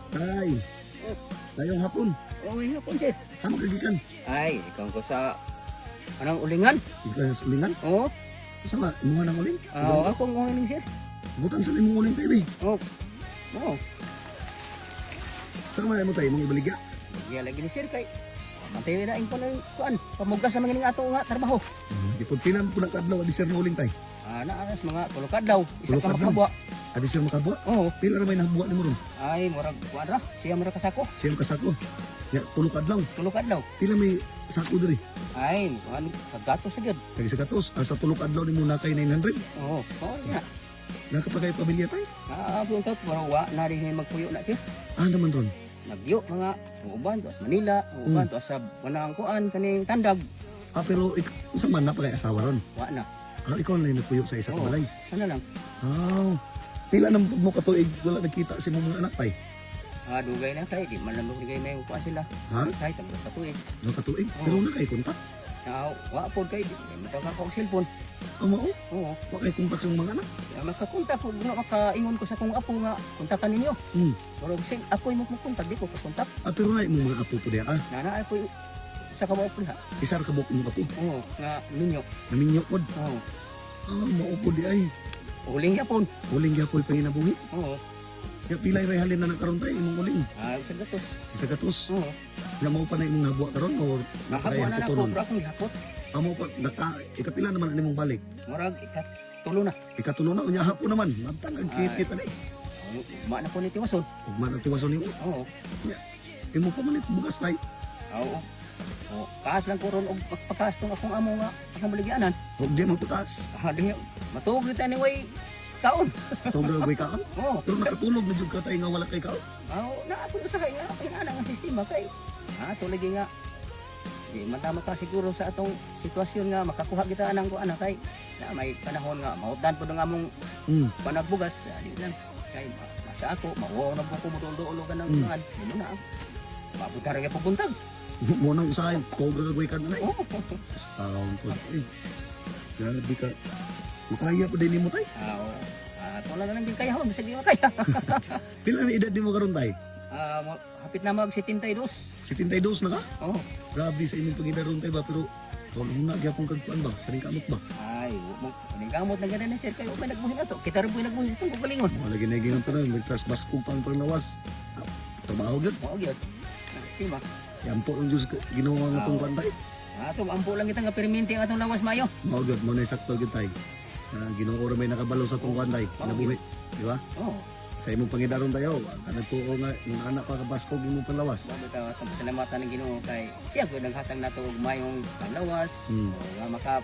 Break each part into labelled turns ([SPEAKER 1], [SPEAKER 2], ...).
[SPEAKER 1] Tay, tayong hapon.
[SPEAKER 2] Uwi na po, sir.
[SPEAKER 1] Tama kagikan.
[SPEAKER 2] Ay, ikaw ko sa anong ulingan?
[SPEAKER 1] Ikaw sa ulingan.
[SPEAKER 2] Oo.
[SPEAKER 1] Sama, imuha ng uling.
[SPEAKER 2] Ako ang uling, sir.
[SPEAKER 1] Butang sa limong uling tayo, be.
[SPEAKER 2] Oo. Oo.
[SPEAKER 1] Sama na mo tayo, mong ibaligya.
[SPEAKER 2] Iya lagi ni sir kay matay na ko ng kuan. Pamugas sa mga ato nga trabaho.
[SPEAKER 1] Di po pilan po ng kadlaw, adi sir na uling tayo.
[SPEAKER 2] Anas mga tulog kadlaw. Isa
[SPEAKER 1] Tulog
[SPEAKER 2] ka
[SPEAKER 1] kadlaw?
[SPEAKER 2] makabwa.
[SPEAKER 1] Adi sir makabwa.
[SPEAKER 2] Oo.
[SPEAKER 1] Pila na may nabuwa ni mo ron.
[SPEAKER 2] Ay, murag kuan ra. Siya murag kasako.
[SPEAKER 1] Siyem kasako. Ya, tulog kadlaw.
[SPEAKER 2] Tulog kadlaw.
[SPEAKER 1] Pila may sako diri.
[SPEAKER 2] Ay, kuan kagato sagad.
[SPEAKER 1] Kagi sa katos, sa tulog kadlaw ni mo na kay 900.
[SPEAKER 2] Oo. Oo na.
[SPEAKER 1] Nakapagay pamilya tayo.
[SPEAKER 2] Abong tat wa na rin magpuyo na siya.
[SPEAKER 1] Ah, naman ron.
[SPEAKER 2] Nagyo mga uban to sa Manila, uban to sa manang kuan kaning tandag.
[SPEAKER 1] Ah, pero sa man na pa kay asawa ron.
[SPEAKER 2] Wa na.
[SPEAKER 1] Ah, ikaw na yung nagpuyo sa isa
[SPEAKER 2] Oo.
[SPEAKER 1] kabalay.
[SPEAKER 2] Sana lang.
[SPEAKER 1] Ah, pila na mo katuig wala nakita si mga anak tay.
[SPEAKER 2] Dugay na kay di man lang dugay may kuan sila.
[SPEAKER 1] Ha?
[SPEAKER 2] Sa ito katuig.
[SPEAKER 1] No katuig,
[SPEAKER 2] Oo.
[SPEAKER 1] pero na kay kontak.
[SPEAKER 2] Wa pod kay di matawag ako og cellphone.
[SPEAKER 1] Amo,
[SPEAKER 2] Oo.
[SPEAKER 1] wa kay kontak sa mga anak.
[SPEAKER 2] Makakontak po, makaingon ko sa kong apo nga, kontakan ninyo.
[SPEAKER 1] Hmm.
[SPEAKER 2] Pero sing apo'y magmukontak, di ko kakontak.
[SPEAKER 1] Ah, pero na mo mga apo po diya ah.
[SPEAKER 2] Nana apo'y sa kamo po ha.
[SPEAKER 1] Isar ka buk mo apo.
[SPEAKER 2] Oo, nga ninyo.
[SPEAKER 1] Naminyo pod.
[SPEAKER 2] Oo.
[SPEAKER 1] Ah, mao po di ay.
[SPEAKER 2] Uling yapon.
[SPEAKER 1] Uling gyapon panginabuhi.
[SPEAKER 2] Oo.
[SPEAKER 1] Ya pilay ray halin na nakaron tay imong uling.
[SPEAKER 2] Sa gatos.
[SPEAKER 1] Isa katos.
[SPEAKER 2] Oo.
[SPEAKER 1] Ya mo pa na imong nabuwa karon or
[SPEAKER 2] Nakabo na
[SPEAKER 1] haputon
[SPEAKER 2] ako,
[SPEAKER 1] nun?
[SPEAKER 2] pero akong gihapot.
[SPEAKER 1] Amo pa naka ikapila naman nimong balik.
[SPEAKER 2] Murag tulo na.
[SPEAKER 1] Ikatulo na unya hapon naman. Mantang ang kit-kit ani.
[SPEAKER 2] Ma na po ni Tiwason.
[SPEAKER 1] Ug man ang tiwason nimo.
[SPEAKER 2] Oo.
[SPEAKER 1] Imo pa malit bugas tay.
[SPEAKER 2] Oo. Oo. Kaas lang ko ron og pagpakas tong akong amo nga akong baligyanan.
[SPEAKER 1] Ug di mo putaas.
[SPEAKER 2] Dinyo. Matuog dito anyway. Kaon.
[SPEAKER 1] Tugag way ka.
[SPEAKER 2] Oo.
[SPEAKER 1] Pero nakatulog na jud ka tay nga wala kay ka.
[SPEAKER 2] Na ako sa kay nga pinana ang sistema kay. Tulig nga di matama ka siguro sa atong sitwasyon nga makakuha kita anang ko anak kay na may panahon nga maudan po nga among panagbugas di lang kay sa ako mawaw na po ko mudulo ka ng mga mo na mabutar nga pubuntag
[SPEAKER 1] Mo nang usahay tugag way ka na nay.
[SPEAKER 2] oh
[SPEAKER 1] Taon po. Grabe ka. Makaya pa din nimo tay.
[SPEAKER 2] wala na lang din kaya hon sige kaya
[SPEAKER 1] Pila na edad nimo karon tay?
[SPEAKER 2] hapit na mag 72
[SPEAKER 1] 72 na ka?
[SPEAKER 2] oh
[SPEAKER 1] Grabe sa imong pangidaron tay ba pero tolong na gyapon kag kuan ba? Kaning kamot ba?
[SPEAKER 2] ay mo kaning kamot na ganun sir kayo may nagbuhin na to kita rin po nagbuhin itong kugalingon
[SPEAKER 1] Wala ginay ang tanan, may tras basko pang panglawas. Trabaho gyud.
[SPEAKER 2] mao gyud sistema
[SPEAKER 1] Yampo ang Diyos ginawa nga tong kuan tay.
[SPEAKER 2] ampo lang kita nga perminti ang atong lawas mayo.
[SPEAKER 1] Mao gyud mo na sakto gyud tay. Ginoo ra may nakabalo sa tong kuan tay. Nabuhi, di ba?
[SPEAKER 2] Oo.
[SPEAKER 1] Sa imong pangidaron tayo, kanang tuo nga yung anak pa ka basko imong panlawas.
[SPEAKER 2] Bago tayo sa pasalamatan ng Ginoo kay siya gud naghatag nato og mayong panlawas.
[SPEAKER 1] Hmm.
[SPEAKER 2] O nga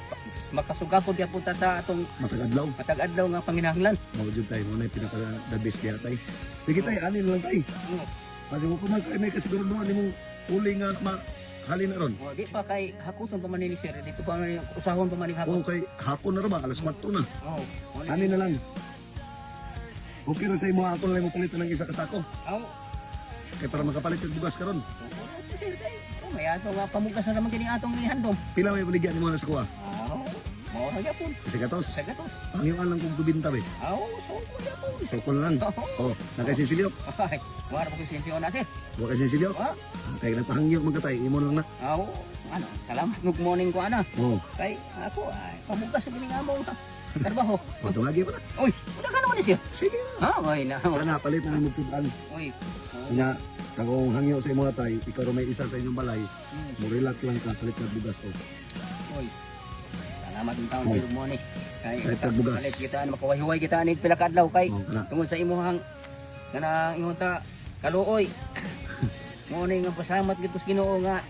[SPEAKER 2] makasugapod ya punta sa atong
[SPEAKER 1] Matag-adlaw.
[SPEAKER 2] matag-adlaw nga panginahanglan.
[SPEAKER 1] Mao gyud tay, mo na pinaka the best diha tay. Sige tay, ani na lang tay.
[SPEAKER 2] Oo.
[SPEAKER 1] Kasi mo kuman kay may kasiguraduhan nimong uli nga halin na ron.
[SPEAKER 2] O di pa kay hakuton pa man ni sir dito pa man usahon pa man ni
[SPEAKER 1] O
[SPEAKER 2] hapon.
[SPEAKER 1] kay hapon na ra ba alas 4 na.
[SPEAKER 2] Oo.
[SPEAKER 1] Ani na lang. Okay ra sa imo ako na lang mo palitan ng isa ka sako.
[SPEAKER 2] Aw.
[SPEAKER 1] Kay para makapalit og bugas karon.
[SPEAKER 2] Sir kay may ato nga pamugas na naman kini atong ihandom.
[SPEAKER 1] Pila may baligyan nimo na sa kuha?
[SPEAKER 2] Aw. Mao ra gyapon.
[SPEAKER 1] Kasi katos.
[SPEAKER 2] Sa gatos.
[SPEAKER 1] Pangyuan lang kung kubinta be.
[SPEAKER 2] Aw, so ko gyapon.
[SPEAKER 1] So kun lang. Oh, nakasisilyo.
[SPEAKER 2] Ay, wala pa ko sensyon na sir.
[SPEAKER 1] Wa kasisilyo.
[SPEAKER 2] Ah.
[SPEAKER 1] Kay nagpahangyo magkatay imo lang na.
[SPEAKER 2] Aw, salamat good morning ko ana.
[SPEAKER 1] Oh,
[SPEAKER 2] Kay ako ay pamugas sa gining amo nga trabaho.
[SPEAKER 1] pato lagi pa na.
[SPEAKER 2] Oy, wala ka naman ni siya.
[SPEAKER 1] Sige.
[SPEAKER 2] Ha, oy na.
[SPEAKER 1] Wala na palit na mo sudan.
[SPEAKER 2] Oy.
[SPEAKER 1] Nga kagong hangyo sa imo tay, ikaw ra may isa sa inyong balay. Mo relax lang ka palit na bugas to.
[SPEAKER 2] Oy. Salamat ng taon
[SPEAKER 1] Oy.
[SPEAKER 2] good morning. Kay
[SPEAKER 1] Palit na bugas.
[SPEAKER 2] palit kita makawahiway kita anig pila ka adlaw kay
[SPEAKER 1] Oh, kana.
[SPEAKER 2] tungod sa imuhang kana imong ta kaluoy. Morning nga pasalamat gid ko sa Ginoo nga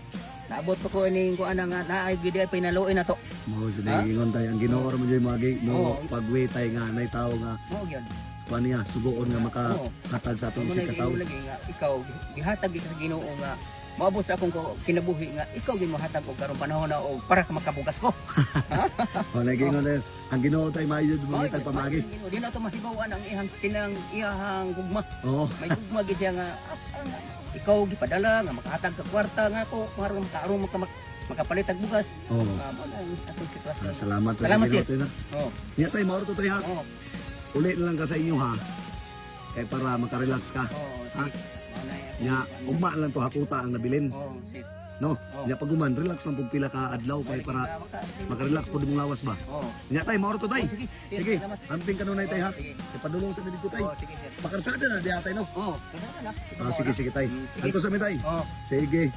[SPEAKER 2] naabot pa ko ining ko ana nga naay gid ay pinaluoy na to.
[SPEAKER 1] Mo jud ingon tay ang Ginoo ra mo jud magi mo
[SPEAKER 2] Oo.
[SPEAKER 1] pagwi tay nga nay tawo nga
[SPEAKER 2] Mao gyud.
[SPEAKER 1] kuan niya sugoon nga makahatag sa atong
[SPEAKER 2] Mo
[SPEAKER 1] isig
[SPEAKER 2] na
[SPEAKER 1] ka tawo.
[SPEAKER 2] lagi nga ikaw gihatag gid sa Ginoo nga maabot sa akong kinabuhi nga ikaw gid mohatag og karong panahon na og para ka makabugas ko.
[SPEAKER 1] O naging tay ang Ginoo tay maayo jud mo tag pamagi.
[SPEAKER 2] Di na to mahibawan ang ihang iyahang gugma.
[SPEAKER 1] Oo.
[SPEAKER 2] May gugma gid siya nga ikaw gipadala nga makahatag ka kwarta nga ko para makaarong makapalit og bugas.
[SPEAKER 1] Oo.
[SPEAKER 2] Mo na ang atong sitwasyon.
[SPEAKER 1] Salamat sa
[SPEAKER 2] Salamat,
[SPEAKER 1] Ginoo
[SPEAKER 2] sir.
[SPEAKER 1] tay na.
[SPEAKER 2] Oo.
[SPEAKER 1] Niya tay mao to tay ha.
[SPEAKER 2] Oo.
[SPEAKER 1] Uli na lang ka sa inyo ha. Kay para makarelax ka.
[SPEAKER 2] Oo.
[SPEAKER 1] Ha?
[SPEAKER 2] Ano
[SPEAKER 1] Nya ugma lang to hakuta ang nabilin,
[SPEAKER 2] Oh, sit.
[SPEAKER 1] no? Nya paguman relax lang pug pila ka adlaw kay para makarelax pod imong lawas ba.
[SPEAKER 2] Oh.
[SPEAKER 1] Nya tay mao to tay.
[SPEAKER 2] Oh, sige.
[SPEAKER 1] Sige,
[SPEAKER 2] Salamat.
[SPEAKER 1] amping kanunay tay ha.
[SPEAKER 2] Sige.
[SPEAKER 1] Ipadulong sa dito tay.
[SPEAKER 2] Oh, sige, sir.
[SPEAKER 1] Makarsada na di atay no.
[SPEAKER 2] Oh, kailangan na.
[SPEAKER 1] Ah, sige sige tay.
[SPEAKER 2] Sige.
[SPEAKER 1] Dito sa mi tay.
[SPEAKER 2] Oh.
[SPEAKER 1] Sige.